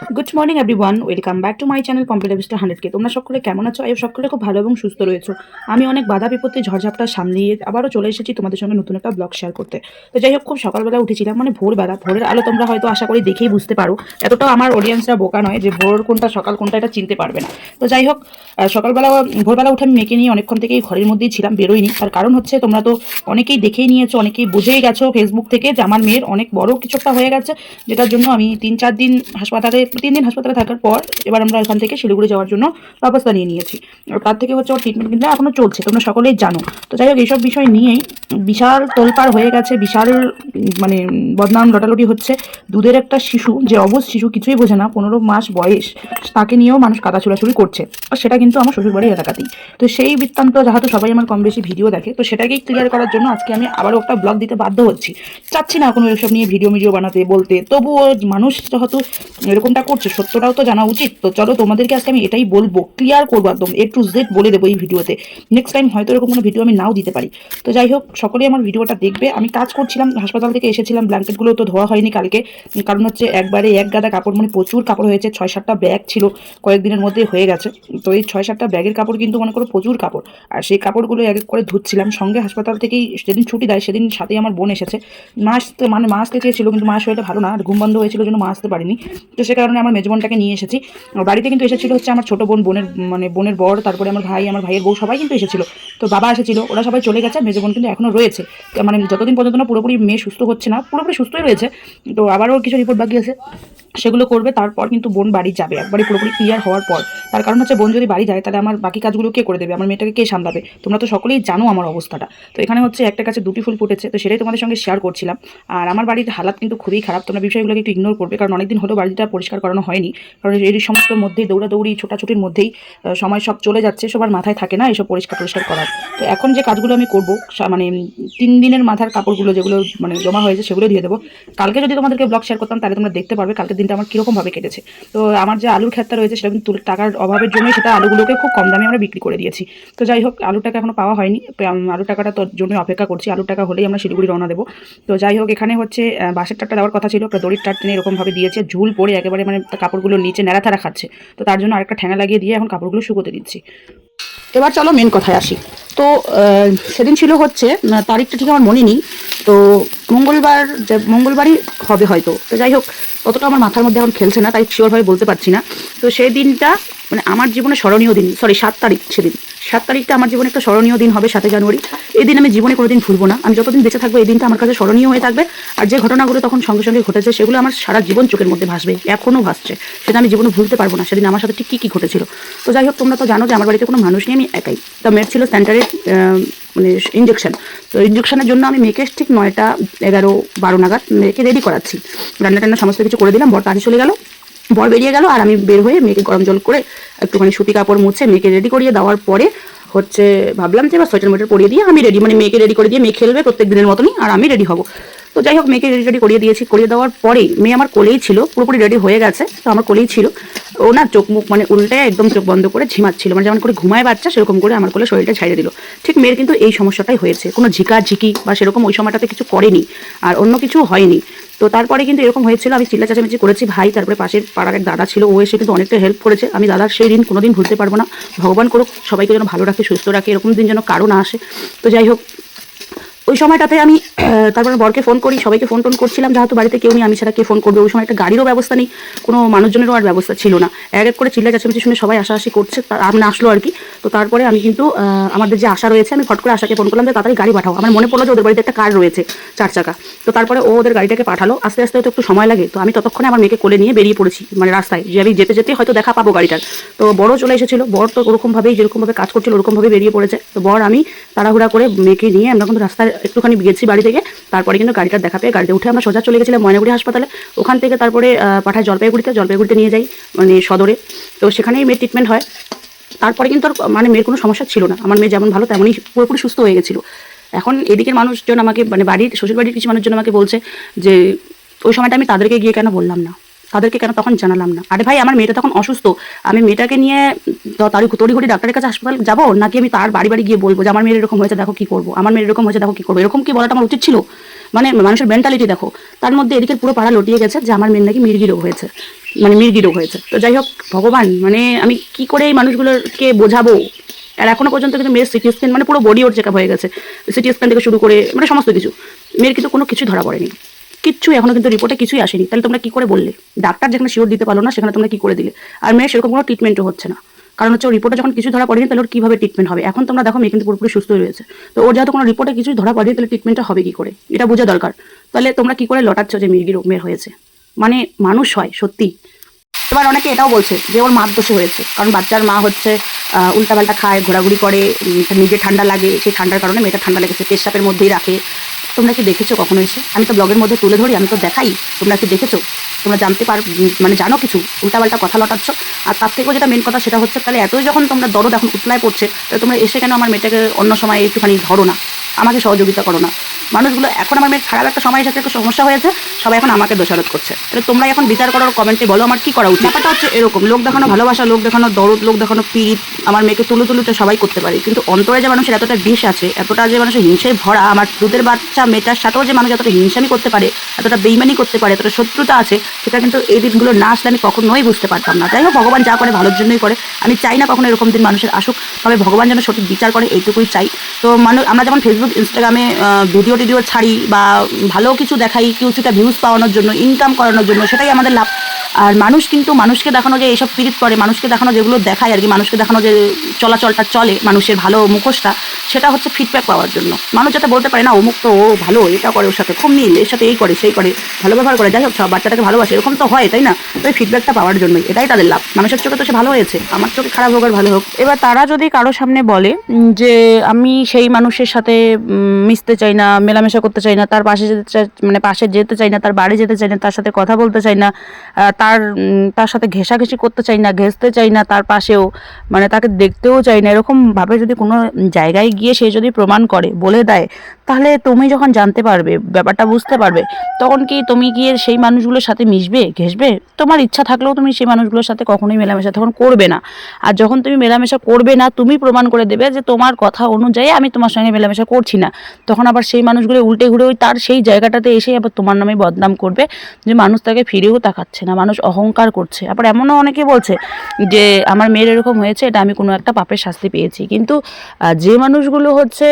Good morning everyone, welcome back to my channel computer বিস্টার 100K। তোমরা সকলে কেমন আছো? এই সকলে খুব ভালো এবং সুস্থ রয়েছো। আমি অনেক বাধা বিপত্তি ঝড়ঝাপটা সামলিয়ে আবারও চলে এসেছি তোমাদের সঙ্গে নতুন একটা ব্লগ শেয়ার করতে। তো যাই হোক, খুব সকালবেলা উঠেছিলাম, মানে ভোরবেলা। ভোরের আলো তোমরা হয়তো আশা করি দেখেই বুঝতে পারো। এতটাও আমার অডিয়েন্সরা বোকা নয় যে ভোর কোনটা সকাল কোনটা এটা চিনতে পারবে না। তো যাই হোক, সকালবেলা ভোরবেলা উঠে আমি মেয়েকে নিয়ে অনেকক্ষণ থেকেই ঘরের মধ্যেই ছিলাম, বেরোইনি। তার কারণ হচ্ছে, তোমরা তো অনেকেই দেখেই নিয়েছো, অনেকেই বুঝেই গেছো ফেসবুক থেকে যে আমার মেয়ের অনেক বড় কিছু একটা হয়ে গেছে, যেটার জন্য আমি 3-4 দিন হাসপাতালে 3 দিন হাসপাতালে থাকার পর এবার আমরা এখান থেকে শিলিগুড়ি যাওয়ার জন্য ব্যবস্থা নিয়ে নিয়েছি। আর তার থেকে হচ্ছে ওর ট্রিটমেন্ট কিন্তু এখনও চলছে, তোমরা সকলেই জানো। তো যাই হোক, এইসব বিষয় নিয়েই বিশাল তোলপাড় হয়ে গেছে, বিশাল মানে বদনাম লটালটি হচ্ছে। দুধের একটা শিশু, যে অবুঝ শিশু, কিছুই বোঝে না, 15 মাস বয়স, তাকে নিয়েও মানুষ কাদা ছোড়াছুড়ি করছে, আর সেটা কিন্তু আমার শ্বশুরবাড়ির এলাকাতেই। তো সেই বৃত্তান্ত যেহেতু সবাই আমার কম বেশি ভিডিও দেখে, তো সেটাকেই ক্লিয়ার করার জন্য আজকে আমি আবারও একটা ব্লগ দিতে বাধ্য হচ্ছি। চাচ্ছি না কোনো এসব নিয়ে ভিডিও বানাতে বলতে, তবুও মানুষ যেহেতু এরকমটা করছে, সত্যটাও তো জানা উচিত। তো চলো, তোমাদেরকে আজকে আমি এটাই বলবো, ক্লিয়ার করবো, একদম A to Z বলে দেবো এই ভিডিওতে। নেক্সট টাইম হয়তো এরকম কোনো ভিডিও আমি নাও দিতে পারি। তো যাই হোক, সকলেই আমার ভিডিওটা দেখবে। আমি কাজ করছিলাম, হাসপাতাল থেকে এসেছিলাম, ব্ল্যাঙ্কেটগুলো তো ধোয়া হয়নি কালকে, কারণ হচ্ছে একবারে এক গাদা কাপড়, মানে প্রচুর কাপড় হয়েছে। 6-7টা ব্যাগ ছিল, কয়েকদিনের মধ্যে হয়ে গেছে। তো এই 6-7টা ব্যাগের কাপড় কিন্তু মনে করো প্রচুর কাপড়, আর সেই কাপড়গুলো এক এক করে ধুচ্ছিলাম। সঙ্গে হাসপাতাল থেকেই যেদিন ছুটি দেয় সেদিন সাথেই আমার বোন এসেছে। মা আসতে চেয়েছিল, কিন্তু মা শরীরটা ভালো না, আর ঘুম বন্ধ হয়েছিল জন্য মা আসতে পারিনি। তো সে কারণে আমার মেজবোনটাকে নিয়ে এসেছি। বাড়িতে কিন্তু এসেছিল হচ্ছে আমার ছোটো বোন, বোনের বর, তারপরে আমার ভাই, আমার ভাইয়ের বউ, সবাই কিন্তু এসেছিল। তো বাবা এসেছিল, ওরা সবাই চলে গেছে, মেজো বোন কিন্তু এখনও রয়েছে। তো মানে যতদিন পর্যন্ত না পুরোপুরি মেয়ে সুস্থ হচ্ছে না, পুরোপুরি সুস্থই রয়েছে, তো আবারও কিছু রিপোর্ট বাকি আছে, সেগুলো করবে। তারপর কিন্তু বোন বাড়ি যাবে, একবারই পুরোপুরি ক্লিয়ার হওয়ার পর। তার কারণ হচ্ছে, বোন যদি বাড়ি যায় তাহলে আমার বাকি কাজগুলো কে করে দেবে, আমার মেয়েটাকে কে সামলাবে? তোমরা তো সকলেই জানো আমার অবস্থাটা। তো এখানে হচ্ছে একটা কাছে দুটি ফুল ফুটেছে, তো সেটাই তোমাদের সঙ্গে শেয়ার করছিলাম। আর আমার বাড়ির হালাত কিন্তু খুবই খারাপ, তোমরা বিষয়গুলোকে একটু ইগনোর করবে, কারণ অনেকদিন হলো বাড়িটা পরিষ্কার করানো হয়নি। কারণ এই সমস্ত মধ্যেই দৌড়াদৌড়ি ছোটাছুটির মধ্যেই সময় সব চলে যাচ্ছে, সবার মাথায় থাকে না এসব পরিষ্কার করার। তো এখন যে কাজগুলো আমি করবো, মানে 3 দিনের মাথার কাপড়গুলো যেগুলো মানে জমা হয়েছে সেগুলো দিয়ে দেবো। কালকে যদি তোমাদেরকে ব্লগ শেয়ার করতাম তাহলে তোমরা দেখতে পারবে কালকের দিনটা আমার কীরকমভাবে কেটেছে। তো আমার যে আলুর ক্ষেতটা রয়েছে সেটা কিন্তু টাকার অভাবের জন্যই সেটা আলুগুলোকে খুব কম দামে আমরা বিক্রি করে দিয়েছি। তো যাই হোক, আলুর টাকা এখনো পাওয়া হয়নি, আলুর টাকাটা তোর জন্য অপেক্ষা করছি। আলুর টাকা হলেই আমরা শিলিগুড়ি রওনা দেবো। তো যাই হোক, এখানে হচ্ছে বাঁশের টাটটা দেওয়ার কথা ছিল, একটা দড়ির টাট টেনে এরকমভাবে দিয়েছে, ঝুল পড়ে একেবারে মানে কাপড়গুলো নিচে নেড়াথাড়া খাচ্ছে। তো তার জন্য আরেকটা ঠ্যাঙা লাগিয়ে দিয়ে এখন কাপড়গুলো শুকোতে দিচ্ছি। এবার চলো মেন কথায় আসি। তো সেদিন ছিল হচ্ছে, তারিখটা ঠিক আমার মনে নেই, তো মঙ্গলবারই হবে হয়তো। তো যাই হোক, ততটা আমার মাথার মধ্যে এখন খেলছে না, তাই শিওরভাবে বলতে পারছি না। তো সেই দিনটা মানে আমার জীবনে স্মরণীয় দিন, 7 তারিখ, সেদিন 7 তারিখটা আমার জীবনে একটা স্মরণীয় দিন হবে, 7 জানুয়ারি। এই দিন আমি জীবনে কোনোদিন ভুলবো না, আমি যতদিন বেঁচে থাকবো এই দিনটা আমার কাছে স্মরণীয় হয়ে থাকবে। আর যে ঘটনাগুলো তখন সঙ্গে সঙ্গে ঘটেছে সেগুলো আমার সারা জীবন চোখের মধ্যে ভাসবে, এখনও ভাসছে, সেটা আমি জীবনে ভুলতে পারবো না সেদিন আমার সাথে ঠিক কী ঘটেছিল। তো যাই হোক, তোমরা তো জানো যে আমার বাড়িতে কোনো মানুষ নেই, আমি একাই। তো মেয়ের ছিল সেন্টারের মানে ইঞ্জেকশন। তো ইঞ্জেকশনের জন্য আমি মেয়েকে ঠিক 9টা 11 12 নাগাদ মেয়েকে রেডি করাচ্ছি, রান্না টান্না সমস্ত কিছু করে দিলাম। বর কাজে চলে গেল, বর বেরিয়ে গেল, আর আমি বের হয়ে মেয়েকে গরম জল করে একটুখানি সুতি কাপড় মুছে মেয়েকে রেডি করিয়ে দেওয়ার পরে হচ্ছে ভাবলাম যে এবার সোয়েটার মোটার পরিয়ে দিয়ে আমি রেডি, মানে মেয়েকে রেডি করে দিয়ে মেয়ে খেলবে প্রত্যেক দিনের মতনই, আর আমি রেডি হব। তো যাই হোক, মেয়েকে রেডি করিয়ে দিয়েছি, করিয়ে দেওয়ার পরেই মেয়ে আমার কোলেই ছিল, পুরোপুরি রেডি হয়ে গেছে, তো আমার কোলেই ছিল। ও না চোখ মুখ মানে উল্টে একদম চোখ বন্ধ করে ঝিমাচ্ছিল, মানে যেমন করে ঘুমায় বাচ্চা সেরকম করে আমার কোলে শরীরটা ছাইড়ে দিল। ঠিক মেয়ের কিন্তু এই সমস্যাটাই হয়েছে, কোনো ঝিকি বা সেরকম ওই সময়টাতে কিছু করেনি, আর অন্য কিছু হয়নি। তো তারপরে কিন্তু এরকম হয়েছিল, আমি চিল্লা চেঁচামেচি করেছি, ভাই তারপরে পাশের পাড়ার এক দাদা ছিল, ও এসে কিন্তু অনেকটা হেল্প করেছে। আমি দাদার সেই দিন কোনোদিন ভুলতে পারবো না, ভগবান করুক সবাইকে যেন ভালো রাখে, সুস্থ রাখে, এরকম দিন যেন কারো না আসে। তো যাই হোক, ওই সময়টাতে আমি তারপরে বরকে ফোন করি, সবাইকে ফোন করছিলাম, যেহেতু বাড়িতে কেউ নেই, আমি ছাড়া কে ফোন করবে। ওই সময় একটা গাড়িরও ব্যবস্থা নেই, কোনো মানুষজনেরও আর ব্যবস্থা ছিল না। এক এক করে চিল্লা চেঁচামেচি শুনে সবাই আসাআসি করছে, আমি আসলো আর কি। তো তারপরে আমি কিন্তু আমাদের যে আশা রয়েছে, আমি ফট করে আশাকে ফোন করলাম যে তাড়াতাড়ি গাড়ি পাঠাও। আমার মনে পড়লো যে ওদের বাড়িতে একটা কার রয়েছে 4 চাকা। তো তারপরে ও ওদের গাড়িটাকে পাঠালো, আস্তে আস্তে তো একটু সময় লাগে। তো আমি ততক্ষণে আমার মেয়েকে কোলে নিয়ে বেরিয়ে পড়েছি, মানে রাস্তায় যে আমি যেতে যেতে হয়তো দেখা পাবো গাড়িটার। তো বড় চলে এসেছিলো, বর তো ওরকমভাবেই যেরকমভাবে কাজ করছিল ওরকমভাবেই বেরিয়ে পড়েছে। তো বর আমি তাড়াহুড়া করে মেয়েকে নিয়ে আমরা কিন্তু রাস্তায় একটুখানি গেছি বাড়ি থেকে। তারপরে কিন্তু গাড়িটার দেখা পেয়ে গাড়িতে উঠে আমরা সোজা চলে গেছিলাম ময়নাগুড়ি হাসপাতালে। ওখান থেকে তারপরে পাঠায় জলপাইগুড়িতে নিয়ে যাই, মানে সদরে। তো সেখানেই মেয়ের ট্রিটমেন্ট হয়। তারপরে কিন্তু আর মানে মেয়ের কোনো সমস্যা ছিল না, আমার মেয়ে যেমন ভালো তেমনই পুরোপুরি সুস্থ হয়ে গেছিলো। এখন এদিকের মানুষজন আমাকে, মানে শ্বশুর বাড়ির কিছু মানুষজন আমাকে বলছে যে ওই সময়টা আমি তাদেরকে গিয়ে কেন বললাম না। তাদেরকে কেন তখন জানালাম না? আরে ভাই, আমার মেয়েটা তখন অসুস্থ, আমি মেয়েটাকে নিয়ে তড়িঘড়ি ডাক্তারের কাছে হাসপাতাল যাবো, নাকি আমি তার বাড়ি বাড়ি গিয়ে বলবো যে আমার মেয়ের এরকম হয়েছে, দেখো কি করবো, আমার মেয়ের এরকম হয়েছে, দেখো কি করবো? এরকম কি বলাটা আমার উচিত ছিল? মানে মানুষের মেন্টালিটি দেখো। তার মধ্যে এদিকে পুরো পাড়া লটিয়ে গেছে যে আমার মেয়ের নাকি মির্গি রোগ হয়েছে, মানে মির্গি রোগ হয়েছে। তো যাই হোক, ভগবান, মানে আমি কি করে এই মানুষগুলোকে বোঝাবো? আর এখনো পর্যন্ত কিন্তু মেয়ের সিটি স্ক্যান, মানে পুরো বডি ওর চেক আপ হয়ে গেছে, সিটি স্ক্যান থেকে শুরু করে মানে সমস্ত কিছু। মেয়ের কিন্তু কোনো কিছু ধরা পড়েনি, কিচ্ছু এখনো কিন্তু রিপোর্টে কিছুই আসেনি। তাহলে তোমরা কি করে বললে? ডাক্তার যেখানে শিওর দিতে পারলো না, সেখানে তোমরা কি করে দিলে? আর মেয়ের সেরকম কোনো ট্রিটমেন্টও হচ্ছে না, কারণ হচ্ছে ওর রিপোর্টে যখন কিছু ধরা পড়েনি, তাহলে ওর কীভাবে ট্রিটমেন্ট হবে? এখন তোমরা দেখো, মেয়ে কিন্তু পুরোপুরি সুস্থ হয়ে রয়েছে। তো ওর যেহেতু কোনো রিপোর্টে কিছুই ধরা পড়েনি, তাহলে ট্রিটমেন্টটা হবে কি করে? এটা বোঝা দরকার। তাহলে তোমরা কি করে লটাচ্ছ যে মির্গি রোগ মেয়ের হয়েছে? মানে মানুষ হয় সত্যি? এবার অনেকে এটাও বলছে যে ওর মার দোষে হয়েছে, কারণ বাচ্চার মা হচ্ছে উল্টাপাল্টা খায়, ঘোরাঘুরি করে, নিজে ঠান্ডা লাগে, সেই ঠান্ডার কারণে মেয়েটা ঠান্ডা লেগেছে, পেশাপের মধ্যেই রাখে। তোমরা কি দেখেছো কখনো এসে? আমি তো ব্লগের মধ্যে তুলে ধরি, আমি তো দেখাই। তোমরা কি দেখেছো? তোমরা জানতে মানে জানো কিছু? উল্টাপাল্টা কথা লটাচ্ছ। আর তার থেকেও যেটা মেন কথা, সেটা হচ্ছে তাহলে এতই যখন তোমরা দরদ এখন উতলায় পড়ছে, তাহলে তোমরা এসে কেন আমার মেয়েটাকে অন্য সময় একটুখানি ধরো না, আমাকে সহযোগিতা করো না? মানুষগুলো এখন আমার মেয়ের খারাপ একটা সময়ের সাথে একটু সমস্যা হয়েছে, সবাই এখন আমাকে দোষারোপ করছে। তাহলে তোমরা এখন বিচার করার কমেন্টে বলো আমার কি করা উচিত। ব্যাপারটা হচ্ছে এরকম, লোক দেখানো ভালোবাসা, লোক দেখানো দরদ, লোক দেখানো পীড়িত আমার মেয়েকে তুলুতে সবাই করতে পারে, কিন্তু অন্তরে যে মানুষের এতটা বিষ আছে, এতটা যে মানুষের হিংসেয় ভরা, আমার দুধের বাচ্চা মেয়েটার সাথেও যে মানুষ এতটা হিংসামি করতে পারে, এতটা বেইমানি করতে পারে, এতটা শত্রুতা আছে, সেটা কিন্তু এই দিনগুলো না আসলে আমি কখনোই বুঝতে পারতাম না। যাই হোক, ভগবান যা করে ভালোর জন্যই করে। আমি চাই না কখনো এরকম দিন মানুষের আসুক, তবে ভগবান যেন সঠিক বিচার করে, এইটুকুই চাই। তো আমরা যেমন ফেসবুক, ইনস্টাগ্রামে ভিডিও ছাড়ি বা ভালো কিছু দেখাই, কিছুটা ভিউজ পাওয়ানোর জন্য, ইনকাম করানোর জন্য, সেটাই আমাদের লাভ। আর মানুষ কিন্তু মানুষকে দেখানো যে এইসব পীড়িত করে, মানুষকে দেখানো যেগুলো দেখায় আর কি, মানুষকে দেখানো যে চলাচলটা চলে মানুষের ভালো মুখোশটা, সেটা হচ্ছে ফিডব্যাক পাওয়ার জন্য। মানুষ যাতে বলতে পারে না অমুক তো ও ভালো, এটা করে, ওর সাথে খুব মিল, এর সাথে এই করে সেই করে, ভালো ব্যবহার করে, যাই হোক সব বাচ্চাটাকে ভালোবাসে, এরকম তো হয়, তাই না? তো এই ফিডব্যাকটা পাওয়ার জন্যই, এটাই তাদের লাভ। মানুষের চোখে তো সে ভালো হয়েছে, আমার চোখে খারাপ হোক আর ভালো হোক। এবার তারা যদি কারো সামনে বলে যে আমি সেই মানুষের সাথে মিশতে চাই না, মেলামেশা করতে চাই না, তার পাশে যেতে চাই না, তার বাড়ি যেতে চাই না, তার সাথে কথা বলতে চাই না, তার সাথে ঘেঁষাঘেঁষি করতে চাই না, ঘেঁষতে চাই না, তার পাশেও মানে তাকে দেখতেও চাই না, এরকমভাবে যদি কোনো জায়গায় গিয়ে সে যদি প্রমাণ করে, বলে দেয়, তাহলে তুমি যখন জানতে পারবে, ব্যাপারটা বুঝতে পারবে, তখন কি তুমি গিয়ে সেই মানুষগুলোর সাথে মিশবে, ঘেঁষবে? তোমার ইচ্ছা থাকলেও তুমি সেই মানুষগুলোর সাথে কখনোই মেলামেশা তখন করবে না। আর যখন তুমি মেলামেশা করবে না, তুমি প্রমাণ করে দেবে যে তোমার কথা অনুযায়ী আমি তোমার সঙ্গে মেলামেশা করছি না, তখন আবার সেই মানুষগুলো উল্টে ঘুরে ওই তার সেই জায়গাটাতে এসে আবার তোমার নামে বদনাম করবে যে মানুষ তাকে ফিরেও তাকাচ্ছে না, মানুষ অহংকার করছে। আবার এমনও অনেকে বলছে যে আমার মেয়ের এরকম হয়েছে, এটা আমি কোনো একটা পাপের শাস্তি পেয়েছি। কিন্তু যে মানুষগুলো হচ্ছে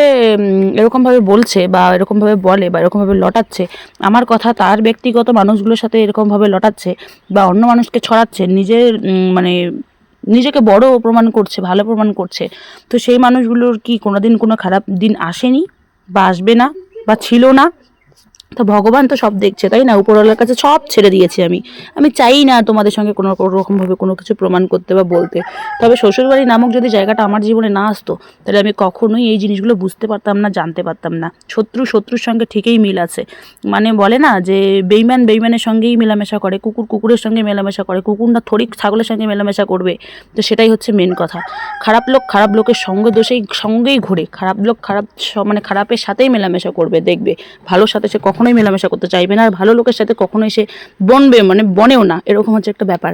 এরকমভাবে বলছে বা এরকমভাবে বলে বা এরকমভাবে লটাচ্ছে আমার কথা, তার ব্যক্তিগত মানুষগুলোর সাথে এরকমভাবে লটাচ্ছে বা অন্য মানুষকে ছড়াচ্ছে, নিজের মানে নিজেকে বড় প্রমাণ করছে, ভালো প্রমাণ করছে, তো সেই মানুষগুলোর কি কোনোদিন কোনো খারাপ দিন আসেনি বা আসবে না বা ছিল না? তো ভগবান তো সব দেখছে, তাই না? উপরওয়ালার কাছে সব ছেড়ে দিয়েছি আমি চাই না তোমাদের সঙ্গে কোনো রকমভাবে কোনো কিছু প্রমাণ করতে বা বলতে। তবে শ্বশুরবাড়ি নামক যদি জায়গাটা আমার জীবনে না আসতো, তাহলে আমি কখনোই এই জিনিসগুলো বুঝতে পারতাম না, জানতে পারতাম না। শত্রুর সঙ্গে ঠিকই মিল আছে, মানে বলে না যে বেইমানের সঙ্গেই মেলামেশা করে, কুকুরের সঙ্গে মেলামেশা করে, কুকুর না থরিক ছাগলের সঙ্গে মেলামেশা করবে। তো সেটাই হচ্ছে মেন কথা। খারাপ লোকের সঙ্গেই ঘুরে, খারাপ লোক মানে খারাপের সাথেই মেলামেশা করবে, দেখবে ভালোর সাথে সে কখনোই মেলামেশা করতে চাইবে না, আর ভালো লোকের সাথে কখনোই সে বনেও না, এরকম হচ্ছে একটা ব্যাপার।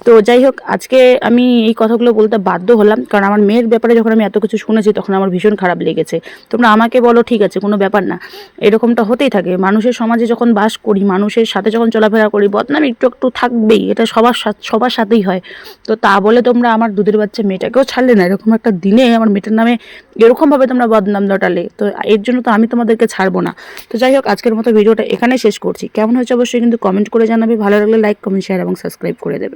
তো যাই হোক, আজকে আমি এই কথাগুলো বলতে বাধ্য হলাম, কারণ আমার মেয়ের ব্যাপারে যখন আমি এত কিছু শুনেছি, তখন আমার ভীষণ খারাপ লেগেছে। তোমরা আমাকে বলো ঠিক আছে, কোনো ব্যাপার না, এরকমটা হতেই থাকে। মানুষের সমাজে যখন বাস করি, মানুষের সাথে যখন চলাফেরা করি, বদনামি একটু থাকবেই, এটা সবার সাথেই হয়। তো তা বলে তোমরা আমার দুধের বাচ্চা মেয়েটাকেও ছাড়লে না, এরকম একটা দিনে আমার মেয়েটার নামে এরকমভাবে তোমরা বদনাম লটালে, তো এর জন্য তো আমি তোমাদেরকে ছাড়বো না। তো যাই হোক, আজকের মতো ভিডিওটা এখানে শেষ করছি। কেমন হয়েছে অবশ্যই কিন্তু কমেন্ট করে জানাবে, ভালো লাগলে লাইক, কমেন্ট, শেয়ার এবং সাবস্ক্রাইব করে দেবে।